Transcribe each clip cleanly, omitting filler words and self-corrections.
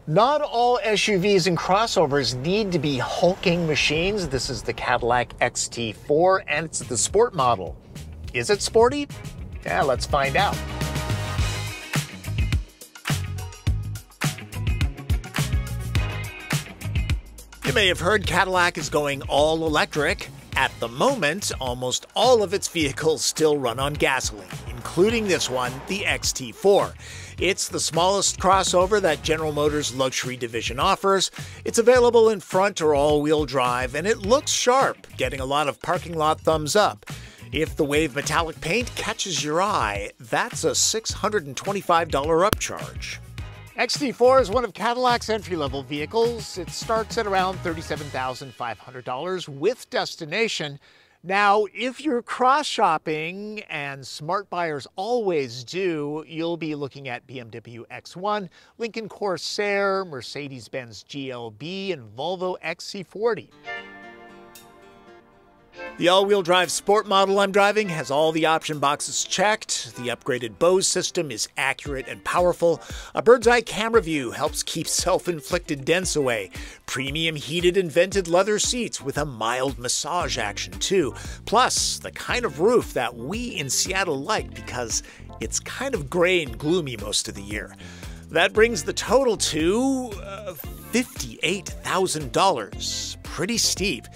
Not all SUVs and crossovers need to be hulking machines. This is the Cadillac XT4, and it's the Sport model. Is it sporty? Yeah, let's find out. You may have heard Cadillac is going all electric. At the moment, almost all of its vehicles still run on gasoline, including this one, the XT4. It's the smallest crossover that General Motors' luxury division offers. It's available in front or all-wheel drive, and it looks sharp, getting a lot of parking lot thumbs up. If the wave metallic paint catches your eye, that's a $625 upcharge. XT4 is one of Cadillac's entry-level vehicles. It starts at around $37,500 with destination. Now, if you're cross-shopping, and smart buyers always do, you'll be looking at BMW X1, Lincoln Corsair, Mercedes-Benz GLB, and Volvo XC40. The all-wheel drive Sport model I'm driving has all the option boxes checked. The upgraded Bose system is accurate and powerful. A bird's-eye camera view helps keep self-inflicted dents away. Premium heated and vented leather seats with a mild massage action too. Plus, the kind of roof that we in Seattle like because it's kind of gray and gloomy most of the year. That brings the total to $58,000. Pretty steep.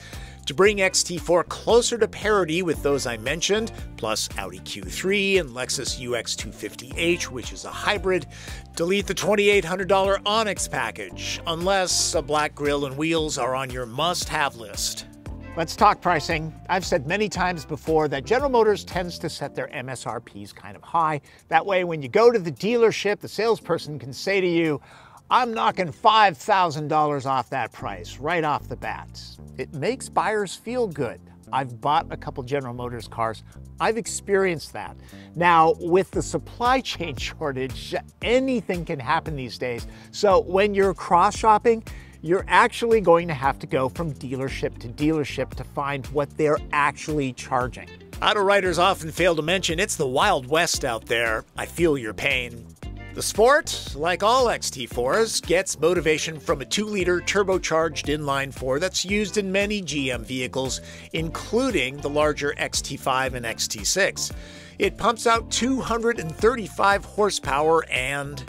To bring XT4 closer to parity with those I mentioned, plus Audi Q3 and Lexus UX250H, which is a hybrid, delete the $2,800 Onyx package, unless a black grille and wheels are on your must-have list. Let's talk pricing. I've said many times before that General Motors tends to set their MSRPs kind of high. That way, when you go to the dealership, the salesperson can say to you, I'm knocking $5,000 off that price right off the bat. It makes buyers feel good. I've bought a couple General Motors cars. I've experienced that. Now, with the supply chain shortage, anything can happen these days. So when you're cross-shopping, you're actually going to have to go from dealership to find what they're actually charging. Auto writers often fail to mention it's the Wild West out there. I feel your pain. The Sport, like all XT4s, gets motivation from a 2-liter turbocharged inline-4 that's used in many GM vehicles, including the larger XT5 and XT6. It pumps out 235 horsepower and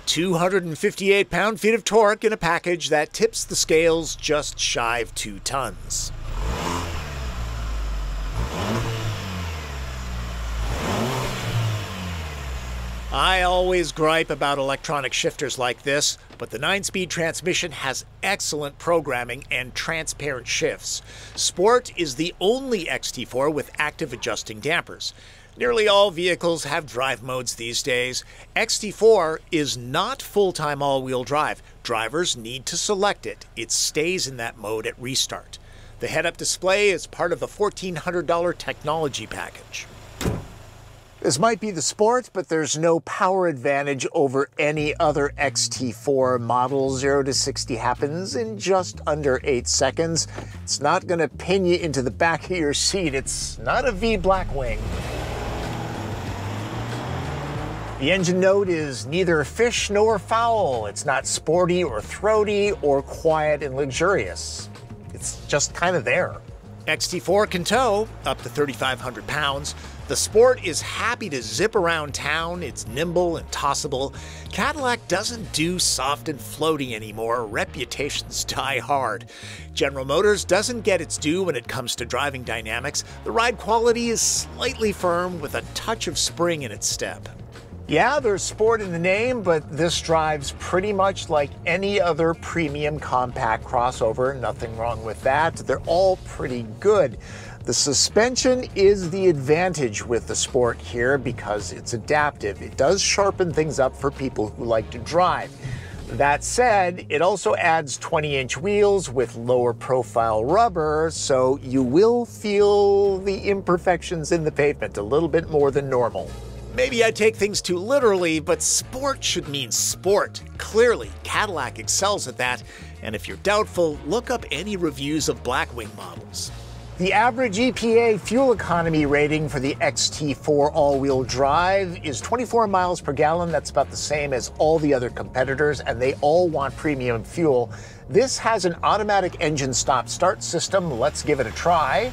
258 pound-feet of torque in a package that tips the scales just shy of 2 tons. I always gripe about electronic shifters like this, but the 9-speed transmission has excellent programming and transparent shifts. Sport is the only XT4 with active adjusting dampers. Nearly all vehicles have drive modes these days. XT4 is not full-time all-wheel drive. Drivers need to select it. It stays in that mode at restart. The head-up display is part of the $1,400 technology package. This might be the Sport, but there's no power advantage over any other XT4 model. 0 to 60 happens in just under 8 seconds. It's not going to pin you into the back of your seat. It's not a V Blackwing. The engine note is neither fish nor fowl. It's not sporty or throaty or quiet and luxurious. It's just kind of there. XT4 can tow up to 3,500 pounds. The Sport is happy to zip around town. It's nimble and tossable. Cadillac doesn't do soft and floaty anymore. Reputations die hard. General Motors doesn't get its due when it comes to driving dynamics. The ride quality is slightly firm with a touch of spring in its step. Yeah, there's Sport in the name, but this drives pretty much like any other premium compact crossover. Nothing wrong with that. They're all pretty good. The suspension is the advantage with the Sport here because it's adaptive. It does sharpen things up for people who like to drive. That said, it also adds 20-inch wheels with lower profile rubber, so you will feel the imperfections in the pavement a little bit more than normal. Maybe I take things too literally, but sport should mean sport. Clearly, Cadillac excels at that, and if you're doubtful, look up any reviews of Blackwing models. The average EPA fuel economy rating for the XT4 all-wheel drive is 24 miles per gallon. That's about the same as all the other competitors, and they all want premium fuel. This has an automatic engine stop-start system. Let's give it a try.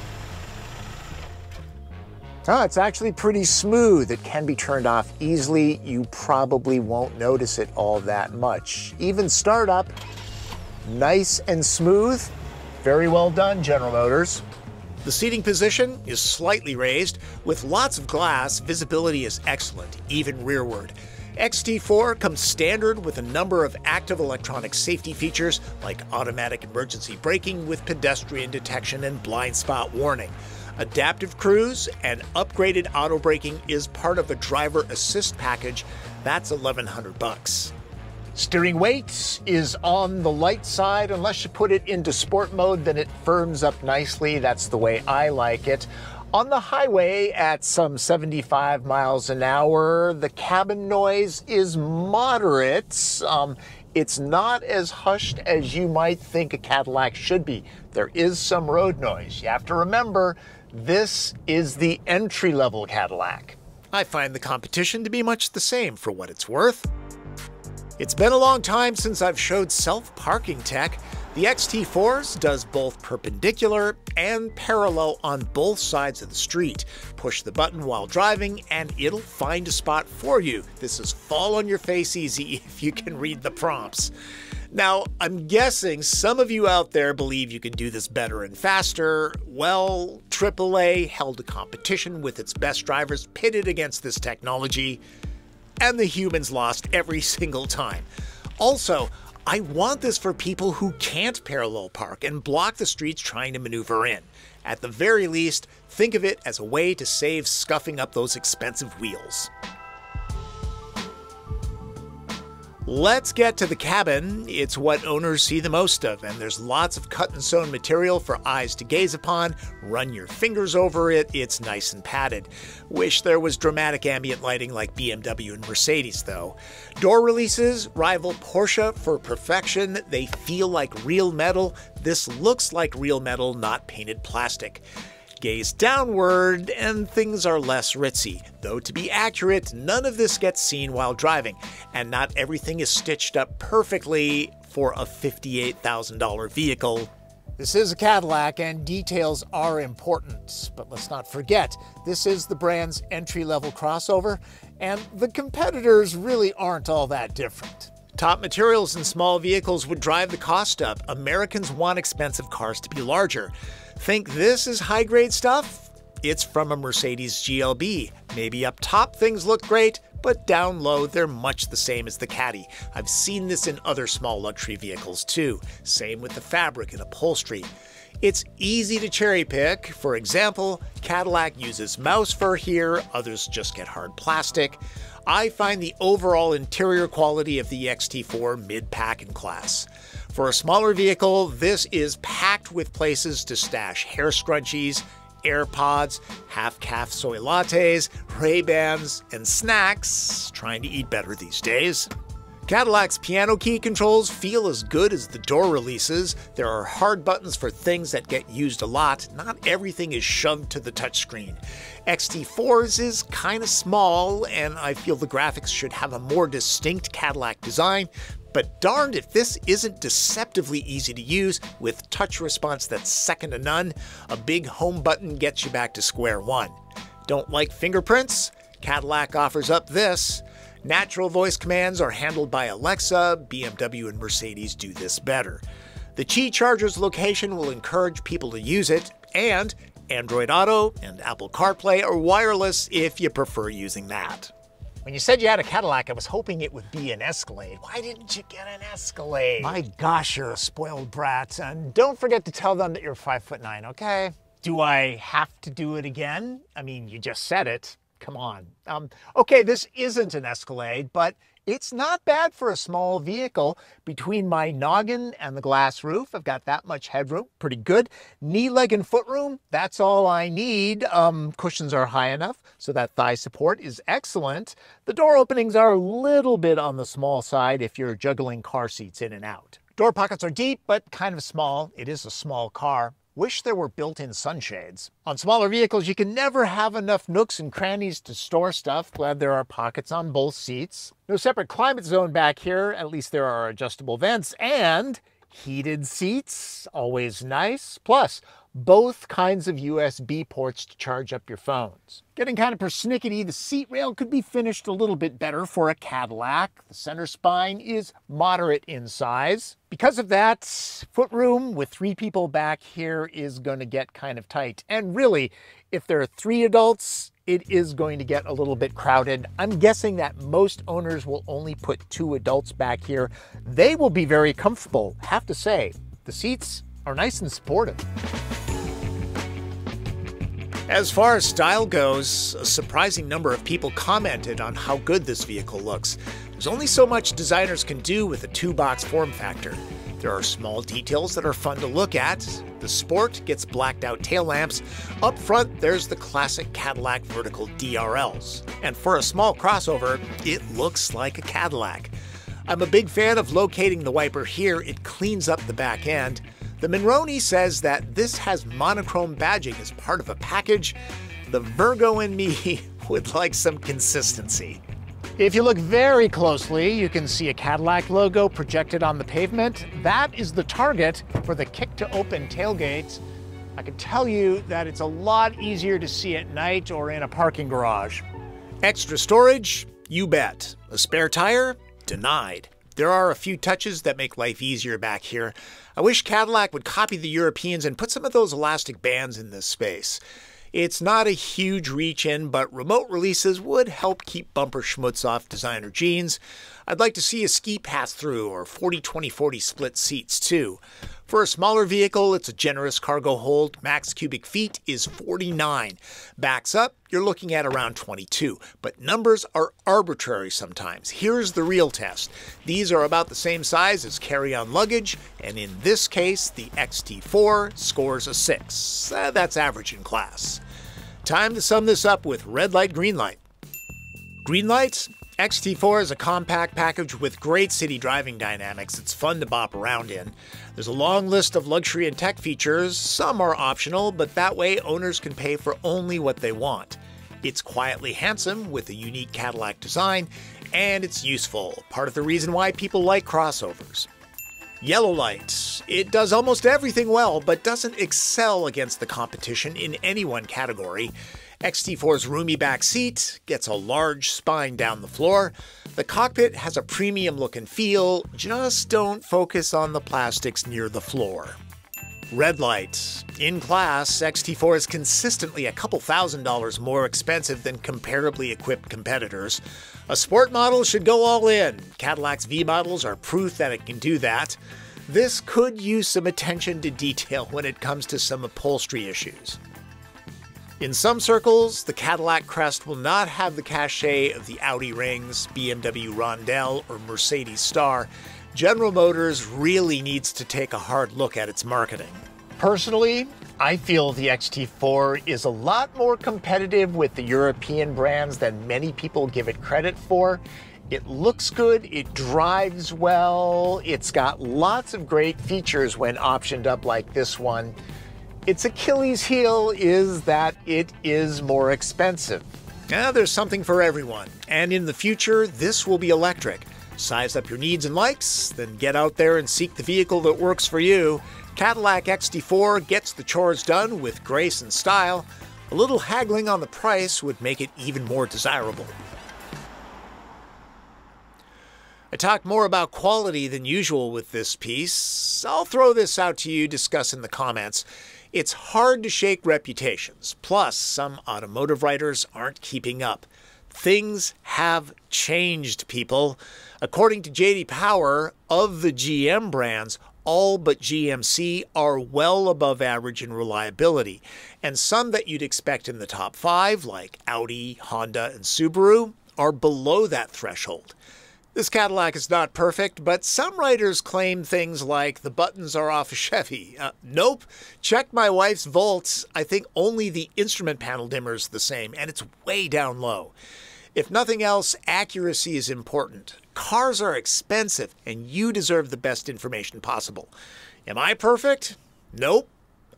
Oh, it's actually pretty smooth. It can be turned off easily. You probably won't notice it all that much. Even startup, nice and smooth. Very well done, General Motors. The seating position is slightly raised. With lots of glass, visibility is excellent, even rearward. XT4 comes standard with a number of active electronic safety features like automatic emergency braking with pedestrian detection and blind spot warning. Adaptive cruise and upgraded auto braking is part of a driver assist package. That's $1,100. Steering weight is on the light side. Unless you put it into sport mode, then it firms up nicely. That's the way I like it. On the highway at some 75 miles an hour, the cabin noise is moderate. It's not as hushed as you might think a Cadillac should be. There is some road noise. You have to remember, this is the entry-level Cadillac. I find the competition to be much the same for what it's worth. It's been a long time since I've showed self-parking tech. The XT4's does both perpendicular and parallel on both sides of the street. Push the button while driving and it'll find a spot for you. This is fall on your face easy if you can read the prompts. Now, I'm guessing some of you out there believe you can do this better and faster. Well, AAA held a competition with its best drivers pitted against this technology, and the humans lost every single time. Also, I want this for people who can't parallel park and block the streets trying to maneuver in. At the very least, think of it as a way to save scuffing up those expensive wheels. Let's get to the cabin. It's what owners see the most of, and there's lots of cut and sewn material for eyes to gaze upon. Run your fingers over it, it's nice and padded. Wish there was dramatic ambient lighting like BMW and Mercedes, though. Door releases rival Porsche for perfection. They feel like real metal. This looks like real metal, not painted plastic. Gaze downward and things are less ritzy. Though to be accurate, none of this gets seen while driving, and not everything is stitched up perfectly for a $58,000 vehicle. This is a Cadillac and details are important, but let's not forget, this is the brand's entry-level crossover, and the competitors really aren't all that different. Top materials in small vehicles would drive the cost up. Americans want expensive cars to be larger. Think this is high-grade stuff? It's from a Mercedes GLB. Maybe up top things look great, but down low they're much the same as the Caddy. I've seen this in other small luxury vehicles too. Same with the fabric and upholstery. It's easy to cherry pick. For example, Cadillac uses mouse fur here, others just get hard plastic. I find the overall interior quality of the XT4 mid-pack in class. For a smaller vehicle, this is packed with places to stash hair scrunchies, AirPods, half-calf soy lattes, Ray-Bans, and snacks. Trying to eat better these days. Cadillac's piano key controls feel as good as the door releases. There are hard buttons for things that get used a lot. Not everything is shoved to the touchscreen. XT4's is kind of small, and I feel the graphics should have a more distinct Cadillac design, but darned if this isn't deceptively easy to use with touch response that's second to none. A big home button gets you back to square one. Don't like fingerprints? Cadillac offers up this. Natural voice commands are handled by Alexa. BMW and Mercedes do this better. The Qi charger's location will encourage people to use it, and Android Auto and Apple CarPlay are wireless if you prefer using that. When you said you had a Cadillac, I was hoping it would be an Escalade. Why didn't you get an Escalade? My gosh, you're a spoiled brat. And don't forget to tell them that you're 5'9", okay? Do I have to do it again? I mean, you just said it. Come on. Okay, this isn't an Escalade, but it's not bad for a small vehicle. Between my noggin and the glass roof, I've got that much headroom. Pretty good. Knee, leg, and foot room, that's all I need. Cushions are high enough, so that thigh support is excellent. The door openings are a little bit on the small side if you're juggling car seats in and out. Door pockets are deep, but kind of small. It is a small car. Wish there were built-in sunshades. On smaller vehicles, you can never have enough nooks and crannies to store stuff. Glad there are pockets on both seats. No separate climate zone back here. At least there are adjustable vents and heated seats. Always nice. Plus, both kinds of USB ports to charge up your phones. Getting kind of persnickety, the seat rail could be finished a little bit better for a Cadillac. The center spine is moderate in size. Because of that, footroom with 3 people back here is going to get kind of tight. And really, if there are 3 adults, it is going to get a little bit crowded. I'm guessing that most owners will only put 2 adults back here. They will be very comfortable. Have to say, the seats are nice and supportive. As far as style goes, a surprising number of people commented on how good this vehicle looks. There's only so much designers can do with a 2-box form factor. There are small details that are fun to look at. The Sport gets blacked out tail lamps. Up front, there's the classic Cadillac vertical DRLs. And for a small crossover, it looks like a Cadillac. I'm a big fan of locating the wiper here. It cleans up the back end. The Monroney says that this has monochrome badging as part of a package. The Virgo in me would like some consistency. If you look very closely, you can see a Cadillac logo projected on the pavement. That is the target for the kick-to-open tailgate. I can tell you that it's a lot easier to see at night or in a parking garage. Extra storage? You bet. A spare tire? Denied. There are a few touches that make life easier back here. I wish Cadillac would copy the Europeans and put some of those elastic bands in this space. It's not a huge reach in, but remote releases would help keep bumper schmutz off designer jeans. I'd like to see a ski pass-through or 40-20-40 split seats too. For a smaller vehicle, it's a generous cargo hold. Max cubic feet is 49. Backs up, you're looking at around 22. But numbers are arbitrary sometimes. Here's the real test. These are about the same size as carry-on luggage, and in this case, the XT4 scores a 6. That's average in class. Time to sum this up with red light, green light. Green light? XT4 is a compact package with great city driving dynamics. It's fun to bop around in. There's a long list of luxury and tech features. Some are optional, but that way owners can pay for only what they want. It's quietly handsome with a unique Cadillac design, and it's useful, part of the reason why people like crossovers. Yellow light. It does almost everything well, but doesn't excel against the competition in any one category. XT4's roomy back seat gets a large spine down the floor. The cockpit has a premium look and feel, just don't focus on the plastics near the floor. Red light. In class, XT4 is consistently a couple $1,000s more expensive than comparably equipped competitors. A sport model should go all in. Cadillac's V models are proof that it can do that. This could use some attention to detail when it comes to some upholstery issues. In some circles, the Cadillac crest will not have the cachet of the Audi Rings, BMW Rondell, or Mercedes Star. General Motors really needs to take a hard look at its marketing. Personally, I feel the XT4 is a lot more competitive with the European brands than many people give it credit for. It looks good, it drives well, it's got lots of great features when optioned up like this one. Its Achilles heel is that it is more expensive. There's something for everyone, and in the future, this will be electric. Size up your needs and likes, then get out there and seek the vehicle that works for you. Cadillac XT4 gets the chores done with grace and style. A little haggling on the price would make it even more desirable. I talked more about quality than usual with this piece. I'll throw this out to you, discuss in the comments. It's hard to shake reputations. Plus, some automotive writers aren't keeping up. Things have changed, people. According to J.D. Power, of the GM brands, all but GMC are well above average in reliability. And some that you'd expect in the top 5, like Audi, Honda, and Subaru, are below that threshold. This Cadillac is not perfect, but some writers claim things like the buttons are off a Chevy. Nope. Check my wife's Voelk. I think only the instrument panel dimmer is the same, and it's way down low. If nothing else, accuracy is important. Cars are expensive, and you deserve the best information possible. Am I perfect? Nope.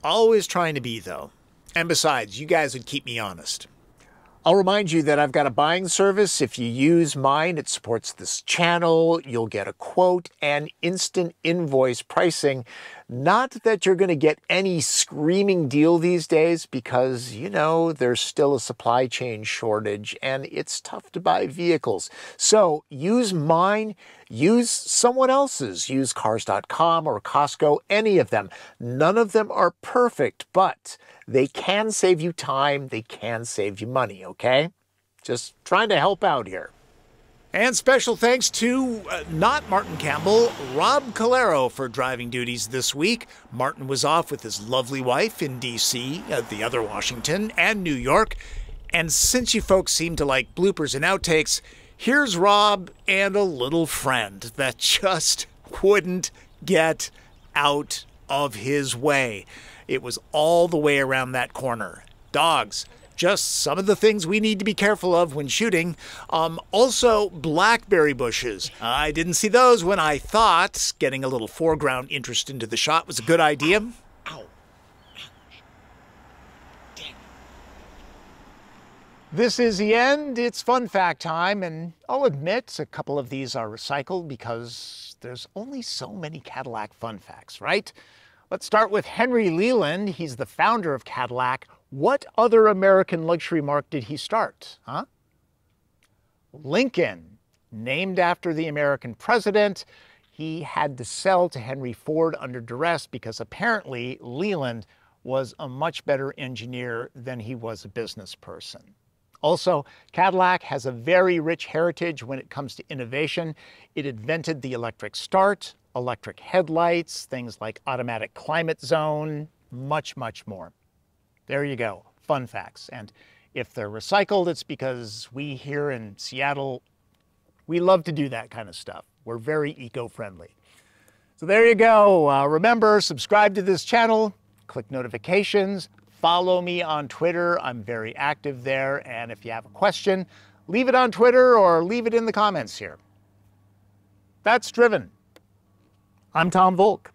Always trying to be, though. And besides, you guys would keep me honest. I'll remind you that I've got a buying service. If you use mine, it supports this channel. You'll get a quote and instant invoice pricing. Not that you're going to get any screaming deal these days because, you know, there's still a supply chain shortage and it's tough to buy vehicles. So use mine, use someone else's. Use Cars.com or Costco, any of them. None of them are perfect, but they can save you time, they can save you money, okay? Just trying to help out here. And special thanks to, not Martin Campbell, Rob Calero for driving duties this week. Martin was off with his lovely wife in D.C., the other Washington, and New York. And since you folks seem to like bloopers and outtakes, here's Rob and a little friend that just wouldn't get out of his way. It was all the way around that corner. Dogs. Just some of the things we need to be careful of when shooting. Also, blackberry bushes. I didn't see those when I thought getting a little foreground interest into the shot was a good idea. Ow. Damn. This is the end. It's fun fact time, and I'll admit a couple of these are recycled because there's only so many Cadillac fun facts, right? Let's start with Henry Leland. He's the founder of Cadillac. What other American luxury marque did he start, huh? Lincoln, named after the American president. He had to sell to Henry Ford under duress because apparently Leland was a much better engineer than he was a business person. Also, Cadillac has a very rich heritage when it comes to innovation. It invented the electric start, electric headlights, things like automatic climate zone, much, much more. There you go, fun facts. And if they're recycled, it's because we here in Seattle, we love to do that kind of stuff. We're very eco-friendly. So there you go. Remember, subscribe to this channel, click notifications, follow me on Twitter. I'm very active there. And if you have a question, leave it on Twitter or leave it in the comments here. That's Driven. I'm Tom Voelk.